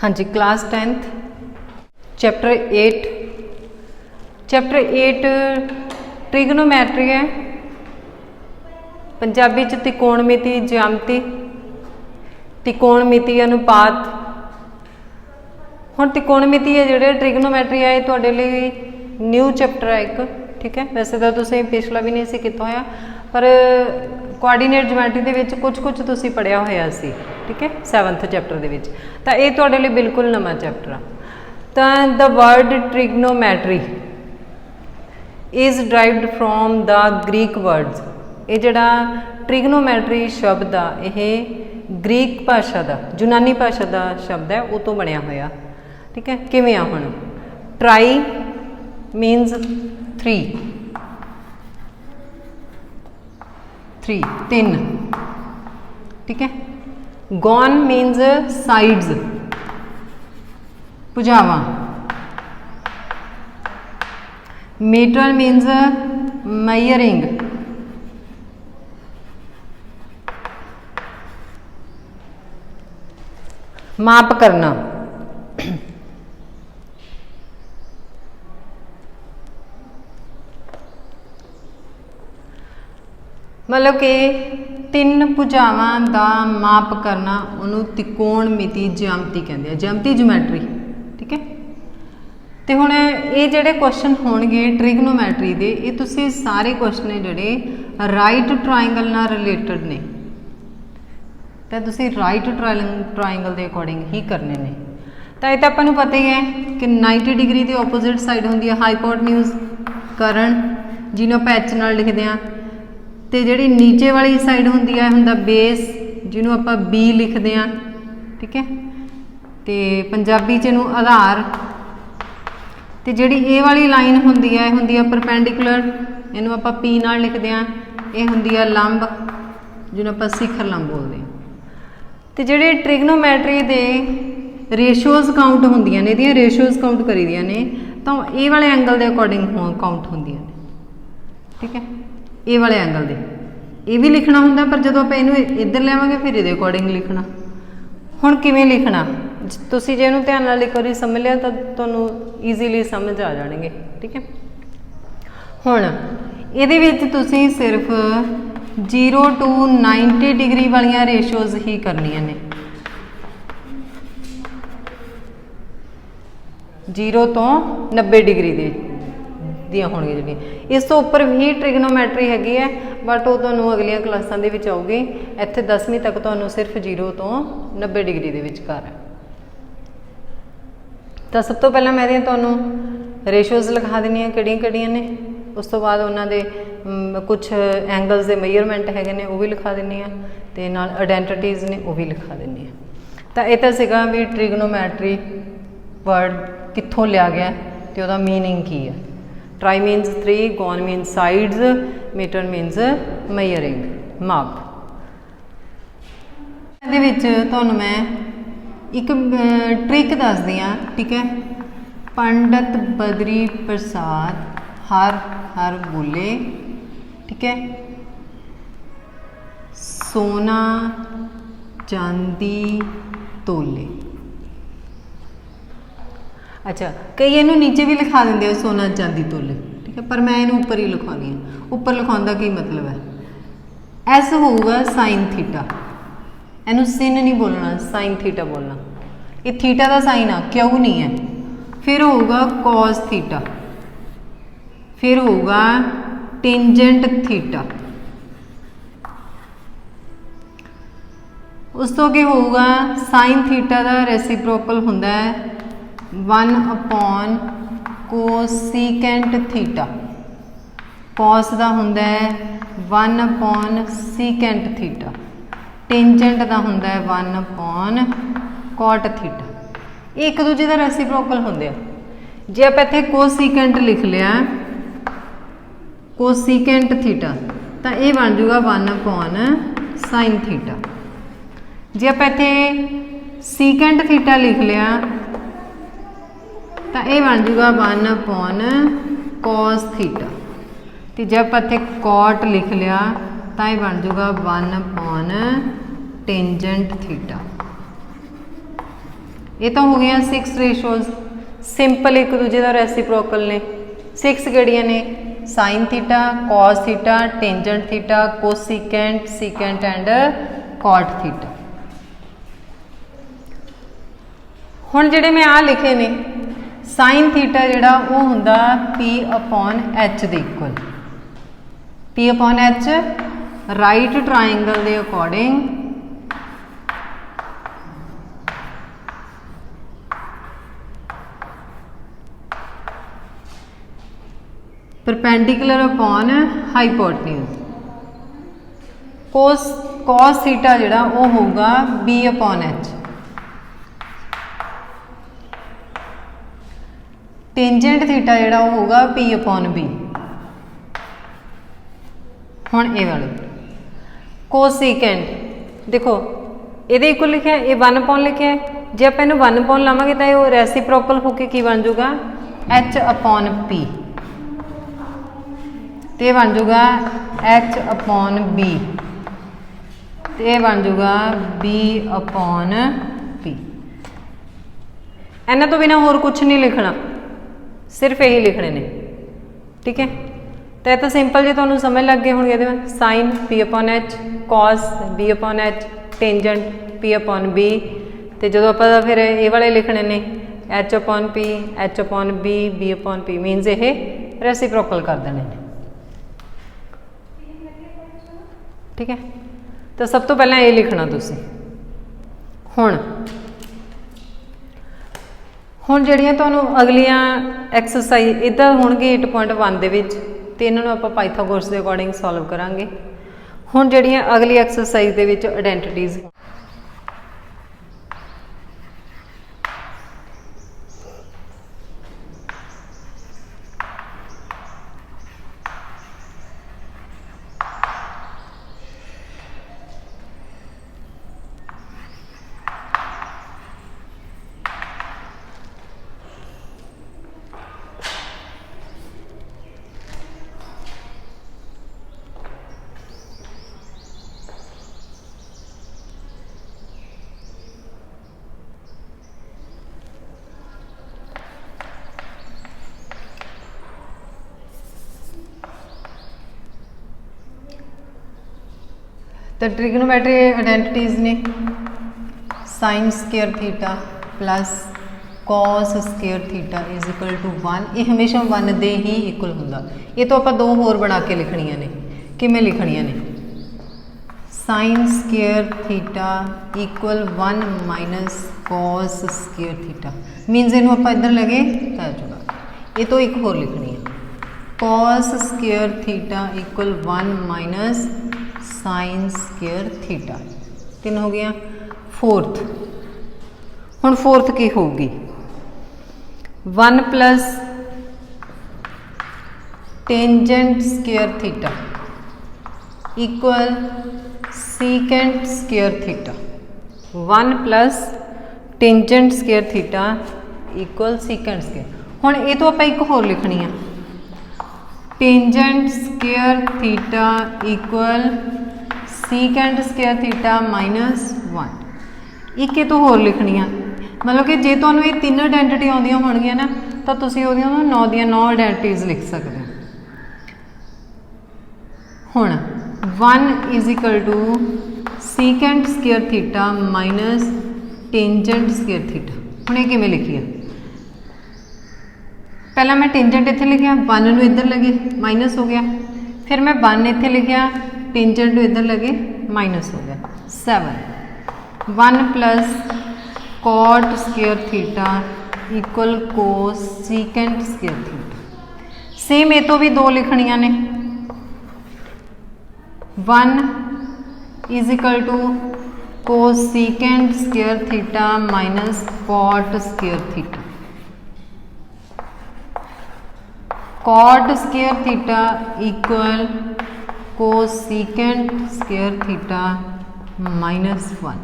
हाँ जी, class 10th chapter 8 ट्रिग्नोमैट्री है। पंजाबी च त्रिकोणमिति ज्यामिति, त्रिकोणमिति अनुपात। हुण त्रिकोणमिति है जिहड़े ट्रिग्नोमैट्री है तुहाडे लई न्यू चैप्टर है एक, ठीक है। वैसे तो तुसीं पिछला भी नहीं सी कीता होया, पर कोआर्डीनेट ज्योमैट्री दे विच कुछ तुसीं पढ़िया होया सी, ठीक है, 7th चैप्टर दे विच। तां इह तुहाडे लई बिल्कुल नवां चैप्टर आ। तां the word trigonometry is derived from the Greek words. ये जिहड़ा ट्रिग्नोमैट्री शब्द आ यह ग्रीक भाषा का, यूनानी भाषा का शब्द है, वो तो बनया होया, ठीक है। किवें आ हुण ट्राई मीनस 3, ठीक है। गॉन मीनस साइड्स, भुजावां। मीटर मीनस मेजरिंग, माप करना। मतलब कि 3 भुजावां का माप करना उन्होंने त्रिकोणमिति ज्यामिति कहते हैं, ज्यामिति ज्योमैट्री, ठीक है। तो हुण ये जिहड़े क्वेश्चन होणगे ट्रिग्नोमैट्री दे, ये तुसीं सारे क्वेश्चन ने जिहड़े राइट ट्राइंगल नाल रिलेटेड ने, तो तुसीं राइट ट्राइंगल के अकॉर्डिंग ही करने ने। तो ये तो आपां नूं पता ही है कि 90 डिग्री की ओपोजिट साइड होंदी है हाइपोटन्यूज करण, जिन्हों आपां एच नाल लिखते हैं। तो जिहड़ी नीचे वाली साइड होंदी है हुंदा बेस, जिन्हों आपां बी लिखते हैं, ठीक है। तो पंजाबी च इहनूं आधार। तो जिहड़ी ए वाली लाइन होंदी है परपेंडिकुलर, इहनूं आपां पी नाल लिखते हैं। ये होंदी है लंब, जिन्हों आपां शिखर लंब बोलते हैं। तो जिहड़े ट्रिग्नोमैट्री दे रेशोज़ काउंट होंदियां ने, इहदियां रेशोज़ काउंट करी दियां ने, तो ए वाले एंगल के अकॉर्डिंग काउंट होंदियां ने, ठीक है। ए वाले एंगल दे ये भी लिखना होंदा, पर जदों आपां इहनूं इधर लियावांगे फिर इहदे अकॉर्डिंग लिखना। हुण किवें लिखना, तुसीं जे इहनूं ध्यान नाल एक बारी समझ लिया तो तुहानूं ईजीली समझ आ जाणगे, ठीक है। हुण इहदे विच तुसीं सिर्फ 0 to 90 डिग्री वालियां रेशोज़ ही करनियां ने। 0 तो 90 डिग्री दियां होणगियां जिहड़ियां। इस तो उपर भी ट्रिग्नोमैट्री हैगी है, बट वो तुहानूं अगलियां क्लासां दे विच आऊगी। इत्थे 10वीं तक तुहानूं सिर्फ 0 तो 90 डिग्री दे विचकार है। तो सब तो पहला मैं तुहानूं रेशोज़ लिखा देनी है किहड़ियां ने, उस तो बाद उन्हां दे कुछ एंगल्स के मेजरमेंट है वो भी लिखा देनी है, तो नाल आइडेंटिटीज़ ने वो भी लिखा देनी है। तो यह तो सीगा भी ट्रिग्नोमैट्री वर्ड कित्थों लिया गया, तो उसका मीनिंग की है। Tri means 3, gon means sides, meter means measuring, माप। इहदे विच तुहानूं मैं एक ट्रिक दसदी हाँ, ठीक है। पंडित बद्री प्रसाद हर हर बोले, ठीक है। सोना चांदी तोले। अच्छा, कई इनू नीचे भी लिखा देंगे सोना चांदी तोले, ठीक है, पर मैं इनू उपर ही लिखानी है। उपर लिखाने का की मतलब है, एस होगा साइन थीटा, इनू सिन नहीं बोलना, साइन थीटा बोलना। ये थीटा का साइन आ, क्यों नहीं है। फिर होगा कॉस थीटा, फिर होगा टेंजेंट थीटा, उस तो क्या होगा साइन थीटा का रेसिप्रोकल होंदा है 1 कोसीकेंट थीटा। कॉस का होंदा है 1 सीकेंट थीटा। टेंजेंट का होंदा है 1 कॉट थीटा। एक दूजे का रेसिप्रोकल होंदे आ। जे आप इत्थे कोसीकेंट लिख लिया, कोसीकेंट थीटा, तो यह बन जूगा 1 साइन थीटा। जे आप इत्थे सीकेंट थीटा लिख लिया, तो यह बन जूगा 1 कॉस थीटा। तो जब इत्थे कॉट लिख लिया, तो यह बन जूगा 1 टेंजेंट थीटा। ये तो हो गया 6 रेशोज सिंपल एक दूजे का रेसिप्रोकल ने। 6 किहड़ियां ने sine theta, cos theta, tangent theta, cosecant, secant and cot theta. हुण जिहड़े मैं आ लिखे ने साइन थीटा जिहड़ा वो हुंदा पी अपॉन एच दे इक्वल। P upon H right triangle के according perpendicular upon hypotenuse. Cos theta जिहड़ा वो होगा B upon H. Tangent theta जिहड़ा वो होगा पी अपॉन बी। हुण ये वाले कोसिकेंट देखो ये इक्वल लिखा है, ये 1 अपॉन लिखा है। जे आप इन्हू 1 अपॉन लावांगे तो ये रेसिप्रोकल होकर की बन जाऊगा एच अपॉन पी, तो बन जाऊगा एच अपॉन बी, तो बन जाऊगा बी अपॉन पी। इन्हां तो बिना होर कुछ नहीं लिखना, सिर्फ यही लिखने ने। ठीक है, तो यह तो सिंपल जो तुहानूं समझ लग गए होणगे। Sine P upon H, cos B upon H, tangent P upon B, तो जो आप फिर ये वाले लिखने ने H upon P, H upon B, B upon P, means ये रेसिप्रोकल कर देने ने। ठीक है, तो सब तो पहला ये लिखना तुसीं। हुण जिहड़ियां तुहानूं अगलियां एक्सरसाइज इदां होणगे 8.1 दे विच, ते इन्हां नूं आपां पाइथागोरस दे अकॉर्डिंग सॉल्व करांगे। हुण जिहड़ियां अगली एक्सरसाइज दे विच आइडेंटिटीज़ तो ट्रिग्नोमेट्री आइडेंटिटीज़ ने sine square theta plus cos square theta is equal to 1। ये हमेशा 1 दे ही इक्वल होंदा। ये तो आप दो होर बना के लिखनिया ने, किमें लिखनिया ने sine square theta equal 1 minus cos square theta, मीनस इनू आप इधर लगे तो आ जाएगा। ये तो एक होर लिखनी है cos square theta equal 1 minus sign square theta. 3 हो गया। फोर्थ, हुण फोर्थ की होगी 1 plus tangent square theta equal secant square theta. 1 plus tangent square theta equal secant square. हुण ये तो आप एक होर लिखनी है tangent square theta equal secant square theta minus 1। एक तो होर लिखनी है, मतलब कि जे तुहानूं ये 3 आइडेंटिटी आउंदियां होणगियां ना तो तुसीं ओहदियां 9 दियां 9 आइडेंटिटीज़ लिख सकते हो। हुण 1 is equal to secant square theta minus tangent square theta. हुण ये किवें लिखी है, पहला मैं टेंजेंट इत्थे लिखिया 1 नूं इधर लगे माइनस हो गया, फिर मैं 1 इत्थे लिखिया टेंजेंट नूं इधर लगे माइनस हो गया 7। 1 plus cot square theta equal cosecant square theta. Same ये तो भी 2 लिखनिया ने 1 is equal to cosecant square theta minus cot square theta. Cot square theta equal cosecant square theta minus 1।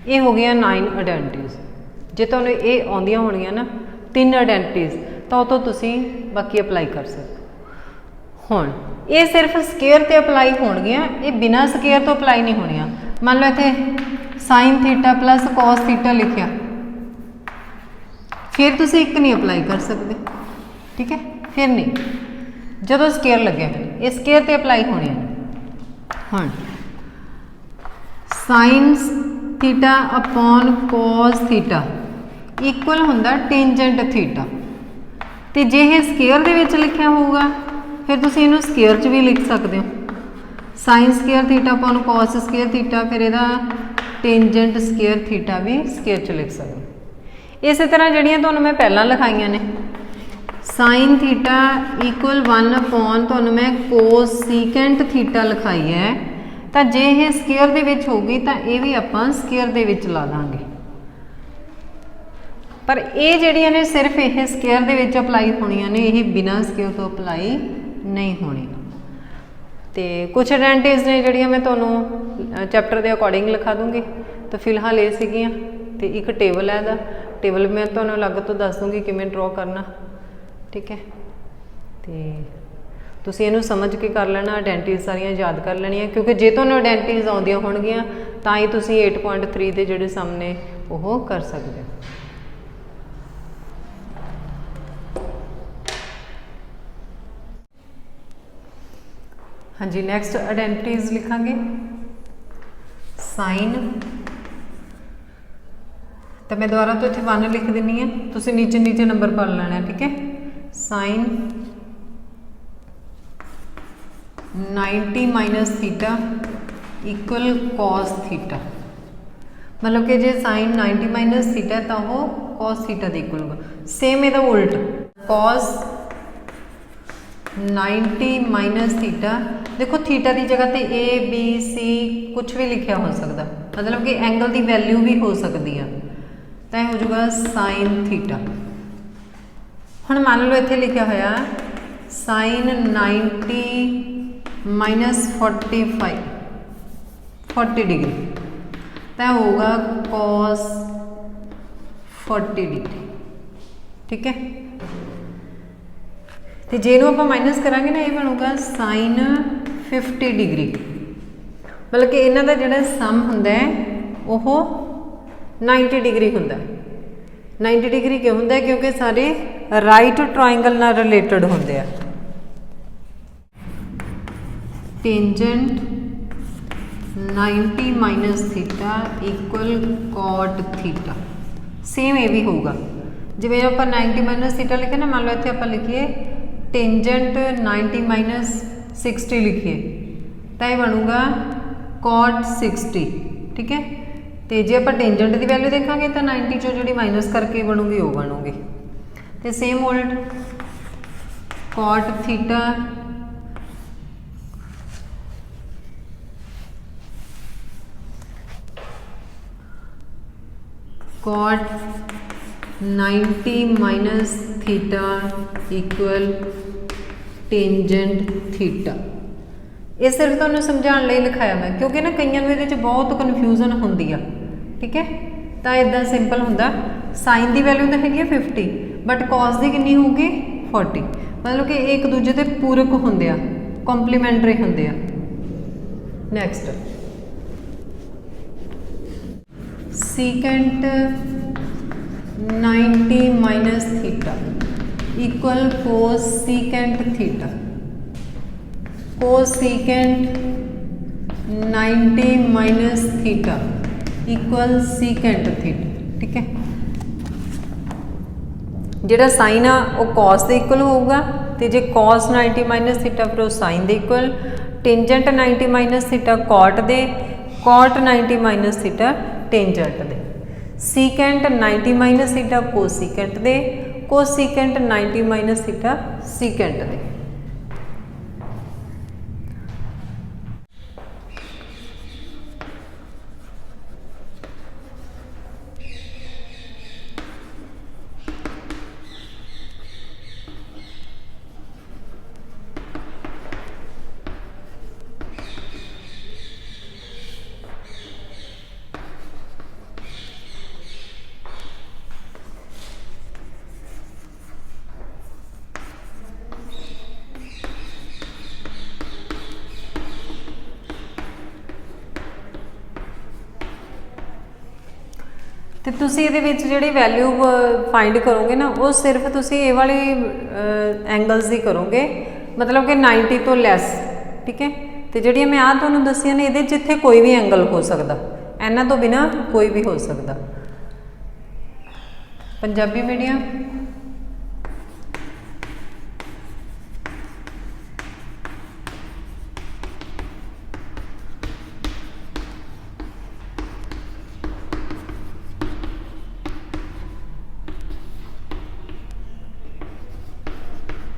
ये हो गया 9 आइडेंटिटीज़। जे तुहानूं ये आउंदियां होणगियां ना 3 आइडेंटिटीज़ तो तुसीं बाकी अपलाई कर सकते। हुण ये सिर्फ स्केयर ते अपलाई होणगियां, ये बिना स्केयर तो अपलाई नहीं होणियां। मान लो इत्थे sine theta plus cos theta लिखिया फिर तुसी एक नहीं अप्लाई कर सकते, ठीक है, फिर नहीं, जो स्केयर लगे ये स्केयर ते अप्लाई होने हाँ sine theta upon cos theta equal होंदा टेंजेंट थीटा। तो जे ये स्केयर दे विच लिखिया होगा फिर तुसी इनू स्केयर च भी लिख सकते हो, sign square theta upon cos square theta, फिर इहदा टेंजेंट स्केयर थीटा भी स्केयर च लिख सकते हो। इस तरह जिहड़ियां तुहानूं मैं पहलां लिखाईआं ने साइन थीटा इक्वल 1 अपॉन तुहानूं मैं कोस सीकेंट थीटा लिखाई है, तो जे ये स्केयर दे विच होगी तो ये भी आपां स्केयर दे विच ला दांगे, पर ये जिहड़ियां ने सिर्फ ये स्केयर दे विच अप्लाई होणियां ने, ये बिना स्केयर तो अप्लाई नहीं होनी। तो कुछ एडवांटेज ने जिहड़ियां मैं तुहानूं चैप्टर के अकॉर्डिंग लिखा दूँगी। तो फिलहाल ये सीगियां, तो एक टेबल है इहदा, टेबल मैं तुहानूं अलग तो दस दूँगी किवें ड्रॉ करना, ठीक है। तो तुसीं इहनूं समझ के कर लेना, आइडेंटिटीज सारियां याद कर लेनियां, क्योंकि जे तुहानूं आइडेंटिटीज आउंदियां होणगियां तां ही तुसीं 8.3 दे जिहड़े सामने ओह कर सकदे हो। हाँ जी, नैक्सट आइडेंटिटीज लिखांगे साइन, तो मैं दोबारा तो इत्थे 1 लिख दिंदी है, तुसीं नीचे नीचे नंबर पढ़ लेना, ठीक है। Sine 90 minus theta equal cos theta, मतलब कि जे साइन 90 माइनस थीटा है तो वो कॉस थीटा के इक्वल होगा। सेम ਇਹਦਾ उल्ट कॉस 90 माइनस थीटा, देखो थीटा की जगह पे ए बी सी कुछ भी लिखा हो सकता, मतलब कि एंगल की वैल्यू भी हो सकती है, तो यह हो जाएगा साइन थीटा। हुण मान लो इत्थे लिखा होया साइन 90 माइनस 40 डिग्री, तो होगा कॉस 40 डिग्री, ठीक है। तो जे नूं आपां माइनस करांगे ना, ये बनूगा साइन 50 डिग्री, मतलब कि इन्हां दा जिहड़ा सम हुंदा है ओह 90 डिग्री हुंदा है। 90 डिग्री क्यों होंगे, क्योंकि सारे राइट ट्राइंगल नाल रिलेटेड होंगे। Tangent 90 minus theta equal cot theta, same ये भी होगा। जिवें आपां 90 माइनस थीटा लिखे ना, मान लो इत्थे आपां लिखिए टेंजेंट 90 माइनस 60 लिखिए, तो यह बनूगा कॉट 60, ठीक है। तो जे आप टेंजेंट की वैल्यू देखांगे तो 90 चो जी माइनस करके बनूगी वो बनूगी। तो सेम उल्ट cot theta cot 90 minus theta equal tangent theta. ये सिर्फ तुहानूं समझाउण लई लिखाया मैं, क्योंकि ना कईयां नूं इहदे च बहुत कन्फ्यूजन हुंदी आ, ठीक है। तो इदां सिंपल हुंदा, साइन की वैल्यू तो हैगी 50 बट कॉस की कितनी होगी 40, मतलब कि एक दूजे के पूरक होंदे आ, कॉम्पलीमेंटरी होंदे आ। Next secant 90 minus theta equal cosecant theta, cosecant 90 minus theta equal secant theta, ठीक है। जिहड़ा साइन आ वो कॉस के इक्वल होगा, तो जे कॉस 90 माइनस थीटा फिर वो साइन के equal, tangent 90 minus theta cot दे, कॉट 90 माइनस थीटा टेंजेंट दे, सीकेंट 90 माइनस थीटा कोसीकेंट दे, कोसीकेंट 90 माइनस थीटा सीकेंट दे। ਤੇ ਤੁਸੀਂ ਇਹਦੇ ਵਿੱਚ ਜਿਹੜੀ ਵੈਲਿਊ ਫਾਈਂਡ ਕਰੋਗੇ ਨਾ ਉਹ ਸਿਰਫ ਤੁਸੀਂ ਇਹ ਵਾਲੀ ਐਂਗਲਸ ਦੀ ਕਰੋਗੇ, ਮਤਲਬ ਕਿ 90 ਤੋਂ ਲੈਸ, ਠੀਕ ਹੈ। ਤੇ ਜਿਹੜੀਆਂ ਮੈਂ ਆਹ ਤੁਹਾਨੂੰ ਦੱਸੀਆਂ ਨੇ ਇਹਦੇ ਜਿੱਥੇ ਕੋਈ ਵੀ ਐਂਗਲ ਹੋ ਸਕਦਾ, ਇਹਨਾਂ ਤੋਂ ਬਿਨਾ ਕੋਈ ਵੀ ਹੋ ਸਕਦਾ। ਪੰਜਾਬੀ ਮੀਡੀਅਮ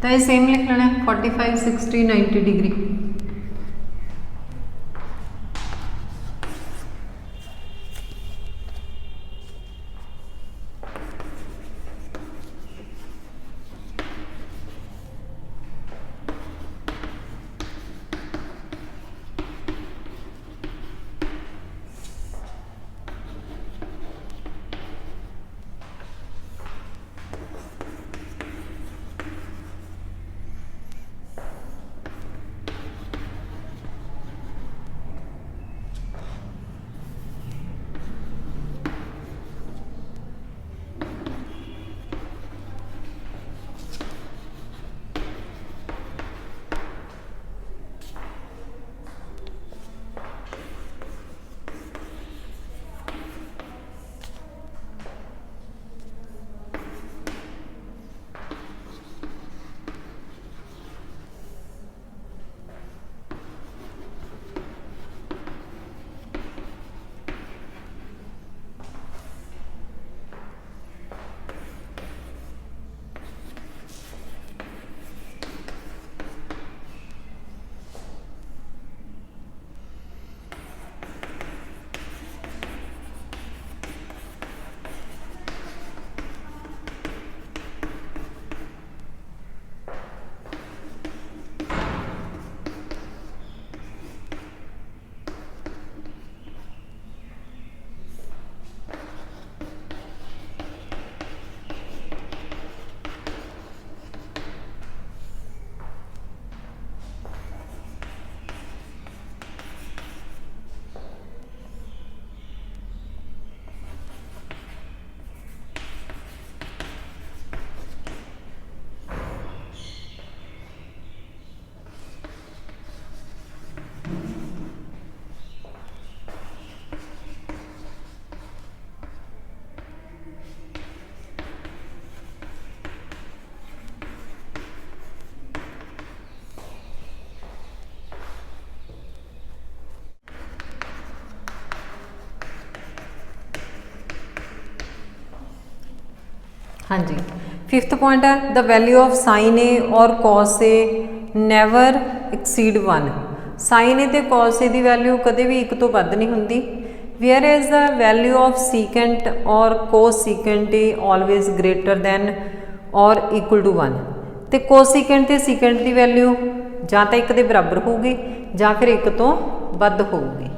तो ये सेम लिख लेना है 45, 60, 90 डिग्री। हाँ जी, 5th पॉइंट है द वैल्यू ऑफ साइन ए और cos A never exceed 1। Sign ए ते कॉस ए की वैल्यू कदे भी 1 तो वध नहीं हुंदी। Where is the value of secant और cosecant are always greater than और इक्वल टू 1। तो कोसीकेंट ते सीकेंट की वैल्यू जां तां 1 के बराबर होगी जां फिर 1 तो वध होगी।